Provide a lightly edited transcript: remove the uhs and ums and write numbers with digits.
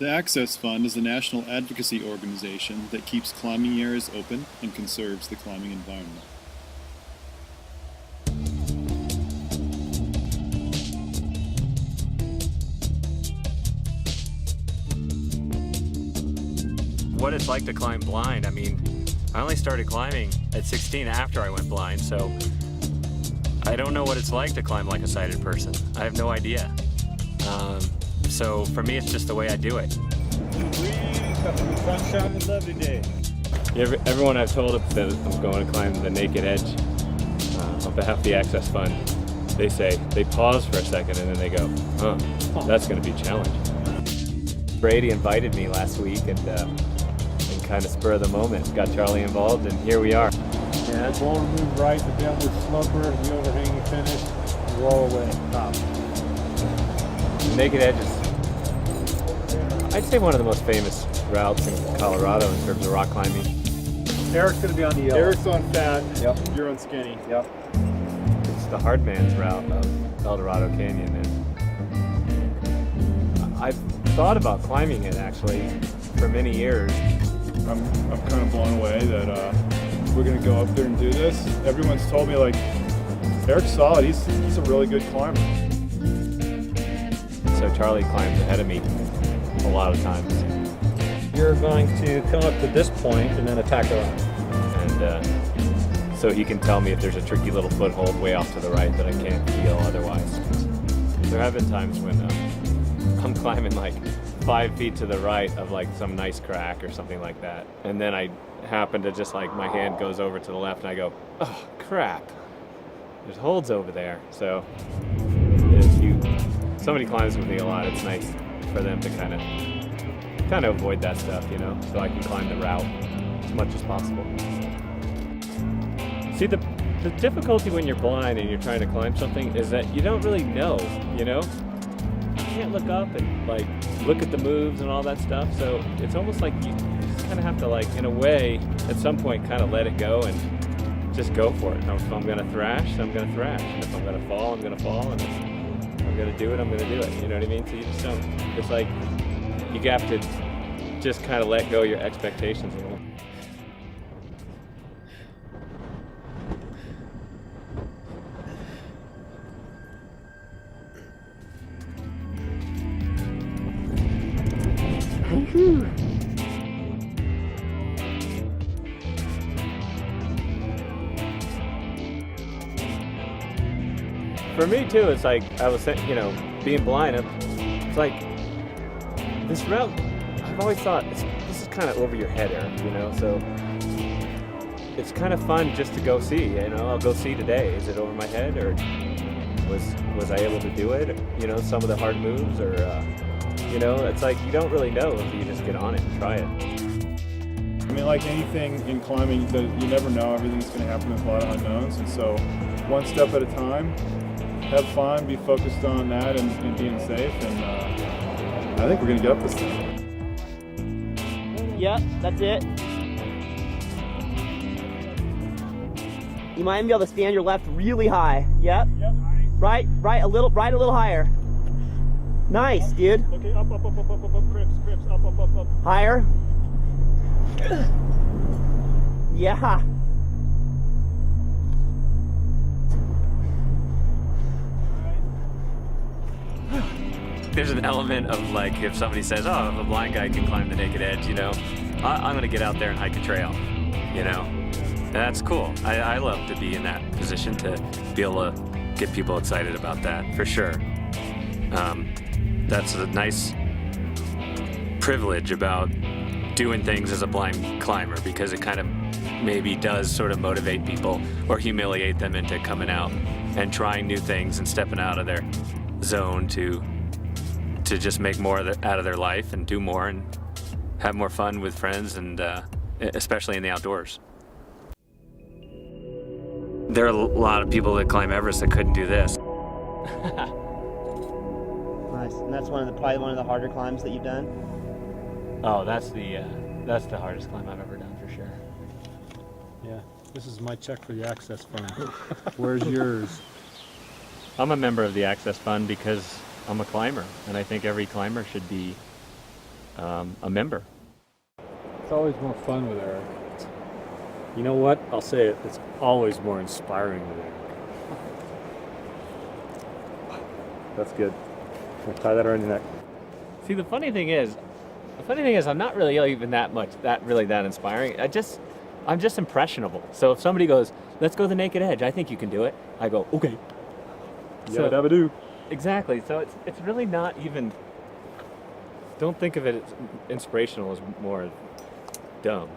The Access Fund is a national advocacy organization that keeps climbing areas open and conserves the climbing environment. What it's like to climb blind. I mean, I only started climbing at 16 after I went blind, so I don't know what it's like to climb like a sighted person. I have no idea. So for me, it's just the way I do it. Sunshine, lovely day. Everyone I've told that I'm going to climb the Naked Edge on behalf of the Access Fund, they pause for a second and then they go, that's going to be a challenge. Brady invited me last week and kind of spur of the moment, got Charlie involved, and here we are. Yeah, it's all move right, the downward sloper, the overhanging finish, roll away, top. The Naked Edge is, I'd say, one of the most famous routes in Colorado in terms of rock climbing. Eric's going to be on the yellow. Eric's on fat, Yep. You're on skinny. Yep. It's the hard man's route of Eldorado Canyon, and I've thought about climbing it actually for many years. I'm kind of blown away that we're going to go up there and do this. Everyone's told me, like, Eric's solid, he's a really good climber. So Charlie climbs ahead of me a lot of times. You're going to come up to this point and then attack around. And so he can tell me if there's a tricky little foothold way off to the right that I can't feel otherwise. There have been times when I'm climbing like 5 feet to the right of like some nice crack or something like that. And then I happen to just like, my hand goes over to the left and I go, oh crap, there's holds over there. So if somebody climbs with me a lot, it's nice for them to kind of avoid that stuff, you know, so I can climb the route as much as possible. See, the difficulty when you're blind and you're trying to climb something is that you don't really know, you know? You can't look up and like look at the moves and all that stuff, so it's almost like you just kind of have to, like, in a way, at some point kind of let it go and just go for it. If I'm gonna thrash, I'm gonna thrash, and if I'm gonna fall, I'm gonna fall, and if I'm gonna do it, I'm gonna do it, you know what I mean? So you just don't, it's like you have to just kind of let go of your expectations a little. For me too, it's like I was saying, you know, being blind, it's like this route, I've always thought this is kind of over your head, Erik, you know, so it's kind of fun just to go see, you know. I'll go see today, is it over my head, or was I able to do it, you know, some of the hard moves, or you know, it's like you don't really know until you just get on it and try it. I mean, like anything in climbing, you never know, everything's going to happen with a lot of unknowns, and so one step at a time, have fun, be focused on that and being safe, and I think we're going to get up this thing. Yep, that's it. You might even be able to stand your left really high. Yep. Yep. Right a little higher. Nice, dude. Okay, up, crips, up. Higher. Yeah. There's an element of, like, if somebody says, oh, if a blind guy can climb the Naked Edge, you know, I'm going to get out there and hike a trail, you know, and that's cool. I love to be in that position, to be able to get people excited about that, for sure. That's a nice privilege about doing things as a blind climber, because it kind of maybe does sort of motivate people or humiliate them into coming out and trying new things and stepping out of their zone to just make more out of their life and do more and have more fun with friends, and especially in the outdoors. There are a lot of people that climb Everest that couldn't do this. Nice. And that's probably one of the harder climbs that you've done. Oh, that's the hardest climb I've ever done, for sure. Yeah, this is my check for the Access Fund. Where's yours? I'm a member of the Access Fund because I'm a climber, and I think every climber should be a member. It's always more fun with Erik. You know what? I'll say it. It's always more inspiring with Erik. That's good. We'll tie that around your neck. See, the funny thing is, I'm not really even that inspiring. I'm just impressionable. So if somebody goes, "Let's go the naked edge," I think you can do it. I go, "Okay." Yabba dabba do. Exactly. So it's really not even. Don't think of it as inspirational, as more dumb.